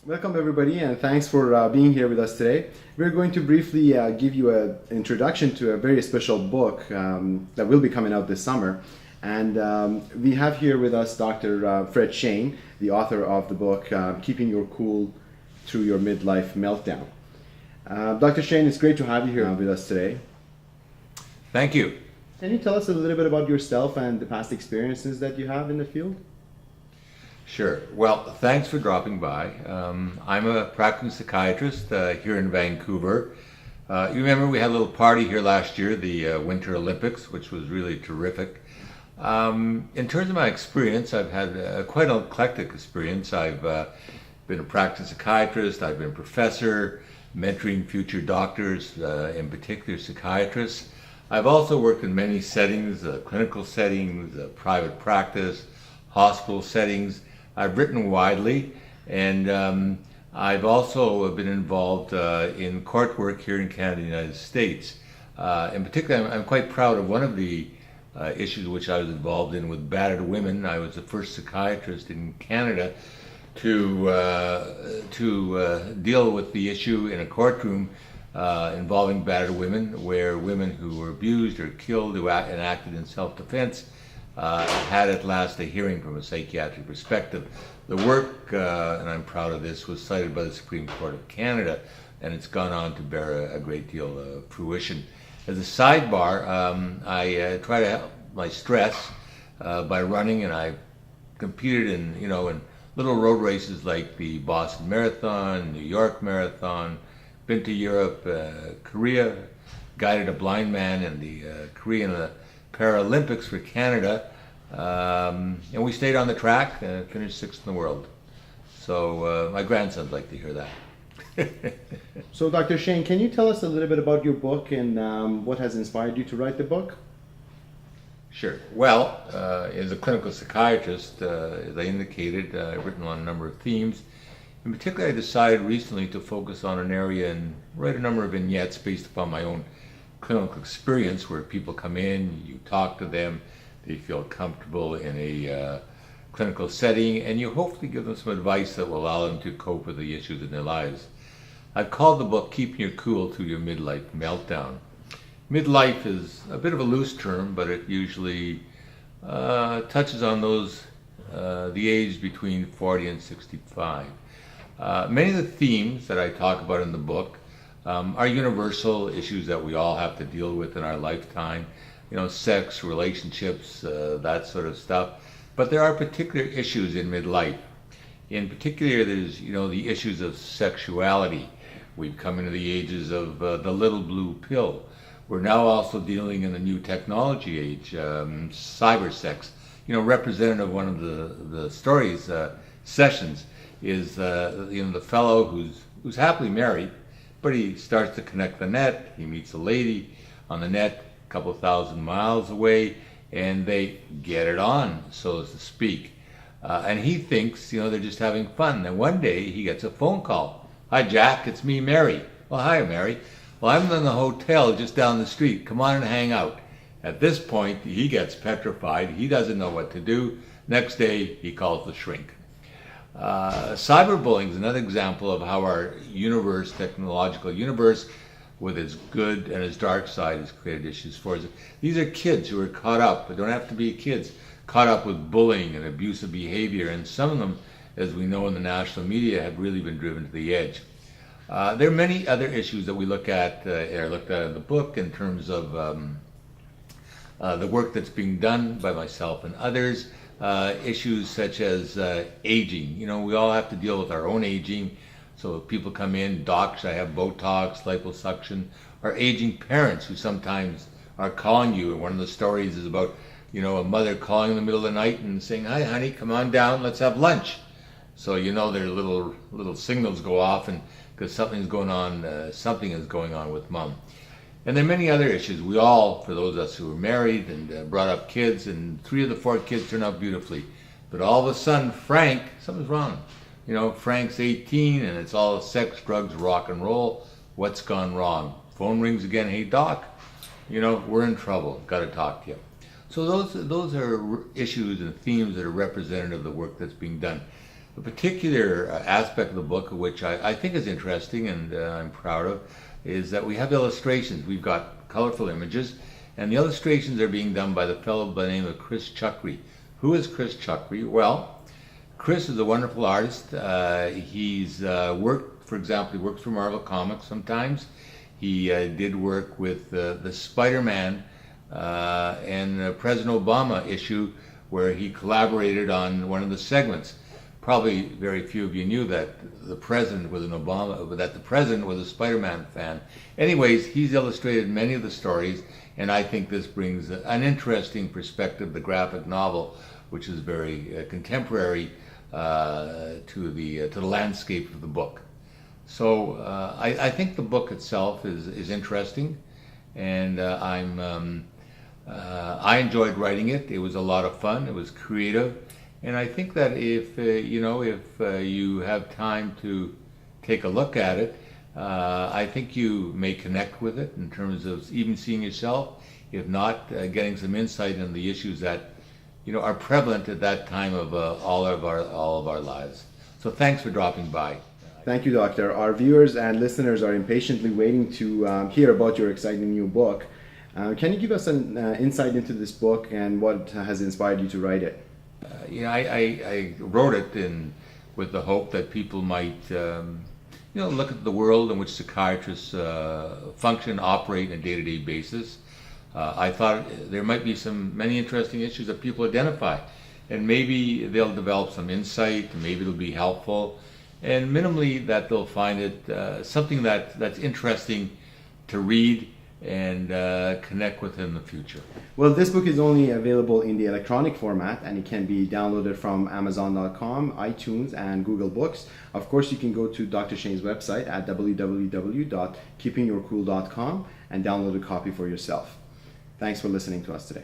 Welcome everybody, and thanks for being here with us today. We're going to briefly give you an introduction to a very special book that will be coming out this summer. And we have here with us Dr. Fred Shane, the author of the book, Keeping Your Cool Through Your Midlife Meltdown. Dr. Shane, it's great to have you here with us today. Thank you. Can you tell us a little bit about yourself and the past experiences that you have in the field? Sure. Well, thanks for dropping by. I'm a practicing psychiatrist here in Vancouver. You remember we had a little party here last year, the Winter Olympics, which was really terrific. In terms of my experience, I've had quite an eclectic experience. I've been a practicing psychiatrist, I've been a professor, mentoring future doctors, in particular psychiatrists. I've also worked in many settings, clinical settings, private practice, hospital settings. I've written widely, and I've also been involved in court work here in Canada and the United States. In particular, I'm quite proud of one of the issues which I was involved in with battered women. I was the first psychiatrist in Canada to deal with the issue in a courtroom involving battered women, where women who were abused or killed and acted in self-defense had at last a hearing from a psychiatric perspective. The work, and I'm proud of this, was cited by the Supreme Court of Canada, and it's gone on to bear a great deal of fruition. As a sidebar, I try to help my stress by running, and I competed in little road races like the Boston Marathon, New York Marathon, been to Europe, Korea, guided a blind man in the Korean Paralympics for Canada, and we stayed on the track and finished 6th in the world. So my grandsons like to hear that. So Dr. Shane, can you tell us a little bit about your book and what has inspired you to write the book? Sure. Well, as a clinical psychiatrist, as I indicated, I've written on a number of themes. In particular, I decided recently to focus on an area and write a number of vignettes based upon my own clinical experience, where people come in, you talk to them, they feel comfortable in a clinical setting, and you hopefully give them some advice that will allow them to cope with the issues in their lives. I've called the book Keeping Your Cool Through Your Midlife Meltdown. Midlife is a bit of a loose term, but it usually touches on the age between 40 and 65. Many of the themes that I talk about in the book are universal issues that we all have to deal with in our lifetime. Sex, relationships, that sort of stuff. But there are particular issues in midlife. In particular, there's the issues of sexuality. We've come into the ages of the little blue pill. We're now also dealing in the new technology age, cyber sex. Representative of one of the stories sessions is the fellow who's happily married, but he starts to connect the net. He meets a lady on the net a couple thousand miles away, and they get it on, so to speak. And he thinks, they're just having fun. And one day he gets a phone call. "Hi, Jack, it's me, Mary." "Well, hi, Mary." "Well, I'm in the hotel just down the street. Come on and hang out." At this point, he gets petrified. He doesn't know what to do. Next day, he calls the shrink. Cyberbullying is another example of how our universe, technological universe, with its good and its dark side, has created issues for us. These are kids who are caught up, but don't have to be kids, caught up with bullying and abusive behavior, and some of them, as we know in the national media, have really been driven to the edge. There are many other issues that we looked at in the book in terms of the work that's being done by myself and others. Issues such as aging. We all have to deal with our own aging. So if people come in, docs, I have Botox, liposuction, or aging parents who sometimes are calling you. And one of the stories is about, a mother calling in the middle of the night and saying, "Hi, honey, come on down, let's have lunch." So their little signals go off, and because something is going on with mom. And there are many other issues. We all, for those of us who were married and brought up kids, and 3 of the 4 kids turned out beautifully. But all of a sudden, Frank, something's wrong. Frank's 18 and it's all sex, drugs, rock and roll. What's gone wrong? Phone rings again. "Hey, doc, we're in trouble. Got to talk to you." So those are issues and themes that are representative of the work that's being done. A particular aspect of the book, which I think is interesting and I'm proud of, is that we have illustrations. We've got colorful images, and the illustrations are being done by the fellow by the name of Chris Chukri. Who is Chris Chukri? Well, Chris is a wonderful artist. He's worked, for example, he works for Marvel Comics sometimes. He did work with the Spider-Man and President Obama issue, where he collaborated on one of the segments. Probably very few of you knew that the president was a Spider-Man fan. Anyways, he's illustrated many of the stories, and I think this brings an interesting perspective, the graphic novel, which is very contemporary to the landscape of the book. So I think the book itself is interesting, and I enjoyed writing it. It was a lot of fun. It was creative. And I think that if you have time to take a look at it, I think you may connect with it in terms of even seeing yourself, if not getting some insight into the issues that are prevalent at that time of all of our lives. So thanks for dropping by. Thank you, Doctor. Our viewers and listeners are impatiently waiting to hear about your exciting new book. Can you give us an insight into this book and what has inspired you to write it? I wrote it with the hope that people might, look at the world in which psychiatrists function, operate on a day-to-day basis. I thought there might be many interesting issues that people identify, and maybe they'll develop some insight, maybe it'll be helpful, and minimally that they'll find it something that's interesting to read and connect with in the future. Well, this book is only available in the electronic format, and it can be downloaded from Amazon.com, iTunes, and Google Books. Of course, you can go to Dr. Shane's website at www.keepingyourcool.com and download a copy for yourself. Thanks for listening to us today.